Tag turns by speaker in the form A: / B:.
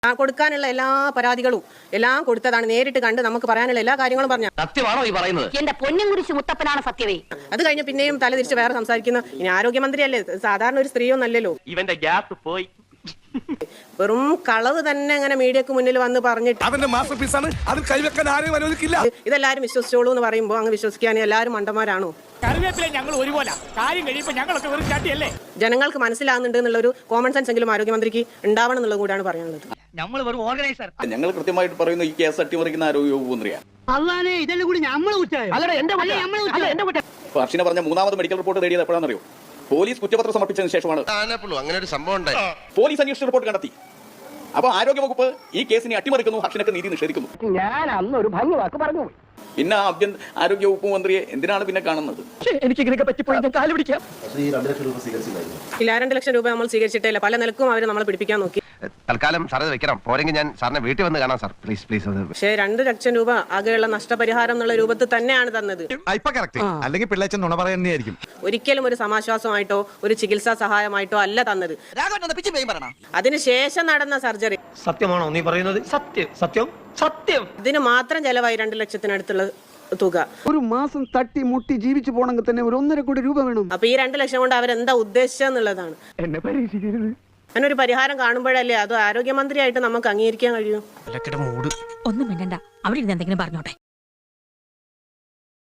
A: കൊടുക്കാനുള്ള എല്ലാ പരാതികളും എല്ലാം കൊടുത്തതാണ്. നേരിട്ട് കണ്ട് നമുക്ക് പറയാനുള്ള എല്ലാ കാര്യങ്ങളും പറഞ്ഞു.
B: സത്യമാണോ ഈ പറയുന്നത്?
C: എന്റെ പൊന്നും കുരിശ് മുത്തപ്പനാണ് സത്യവേ.
A: അത് കഴിഞ്ഞ് പിന്നെയും തലതിരിച്ച് വേറെ സംസാരിക്കുന്ന ഇനി ആരോഗ്യമന്ത്രിയല്ലേ, സാധാരണ ഒരു സ്ത്രീയൊന്നല്ലല്ലോ.
B: ഇവന്റെ ഗ്യാസ് പോയി.
A: വെറും കളവ് തന്നെ അങ്ങനെ മീഡിയക്ക് മുന്നിൽ വന്ന് പറഞ്ഞിട്ട് ഇതെല്ലാരും വിശ്വസിച്ചോളൂ എന്ന് പറയുമ്പോൾ അങ്ങ് വിശ്വസിക്കാൻ എല്ലാവരും മണ്ടന്മാരാണോ? ജനങ്ങൾക്ക് മനസ്സിലാകുന്നുണ്ട് എന്നുള്ളൊരു കോമൺ സെൻസ് എങ്കിലും ആരോഗ്യമന്ത്രിക്ക് ഉണ്ടാവണം എന്നുള്ളത് കൂടിയാണ് പറയാനുള്ളത്.
D: ഞങ്ങൾ കൃത്യമായിട്ട് പറയുന്നു ഈ കേസ് അട്ടിമറിക്കുന്ന ആരോഗ്യ വകുപ്പ് മന്ത്രിയാണ്. ഹർഷിനെ പറഞ്ഞ മൂന്നാമത് മെഡിക്കൽ റിപ്പോർട്ട് നേടിയത് എപ്പോഴാണെന്നറിയോ? പോലീസ് കുറ്റപത്രം സമർപ്പിച്ചതിന് ശേഷമാണ്.
E: അങ്ങനെ ഒരു സംഭവം ഉണ്ടായി.
D: പോലീസ് അന്വേഷണ റിപ്പോർട്ട് കണ്ടെത്തി. അപ്പൊ ആരോഗ്യവകുപ്പ് ഈ കേസിനെ അട്ടിമറിക്കുന്നു, ഹർഷിനൊക്കെ നീതി നിഷേധിക്കുന്നു.
C: ഞാൻ അന്ന് ഒരു ഭംഗി വാക്ക് പറഞ്ഞു.
D: പിന്നെ ആരോഗ്യവകുപ്പ് മന്ത്രിയെ എന്തിനാണ് പിന്നെ കാണുന്നത്?
A: എനിക്ക് ഇങ്ങനെയൊക്കെ പറ്റിപ്പോയി, ഞാൻ കാല് പിടിക്കാം. ഇല്ല, 2 ലക്ഷം രൂപ നമ്മൾ സ്വീകരിച്ചിട്ടില്ല. പല നിലക്കും അവർ നമ്മളെ പിടിപ്പിക്കാൻ നോക്കി.
E: തൽക്കാലം സാർ വെക്കണം, പോരെങ്കിൽ ഞാൻ സാറിനെ വീട്ടിൽ വന്ന് കാണാം സാർ, പ്ലീസ് പ്ലീസ്.
A: പക്ഷേ 2 ലക്ഷം രൂപ ആകെയുള്ള നഷ്ടപരിഹാരം എന്നുള്ള രൂപത്തിൽ തന്നെയാണ് തന്നത്.
F: അല്ലെങ്കിൽ പിള്ളേച്ചൻ നുണ പറയുന്നതായിരിക്കും.
A: ഒരിക്കലും ഒരു സമാശ്വാസമായിട്ടോ ഒരു ചികിത്സാ സഹായമായിട്ടോ അല്ല തന്നത്. അതിനുശേഷം നടന്ന സർജറി.
B: സത്യമാണോ നീ പറയുന്നത്? സത്യം.
A: ഇതിന് മാത്രം ചെലവായി 2 ലക്ഷത്തിനടുത്തുള്ള തുക.
G: ഒരു മാസം തട്ടി മുട്ടി ജീവിച്ചു പോണെങ്കിൽ തന്നെ ഒരു 1.5 കോടി രൂപ വേണം.
A: അപ്പൊ ഈ 2 ലക്ഷം കൊണ്ട് അവരെന്താ ഉദ്ദേശിച്ചെന്നുള്ളതാണ്.
G: എന്നെ പരീക്ഷിക്കരുത്.
A: അങ്ങനൊരു പരിഹാരം കാണുമ്പോഴല്ലേ അത് ആരോഗ്യമന്ത്രിയായിട്ട് നമുക്ക് അംഗീകരിക്കാൻ കഴിയൂ.
H: ഒന്നും വേണ്ട, അവിടെ ഇരുന്ന് എന്തെങ്കിലും പറഞ്ഞോട്ടെ.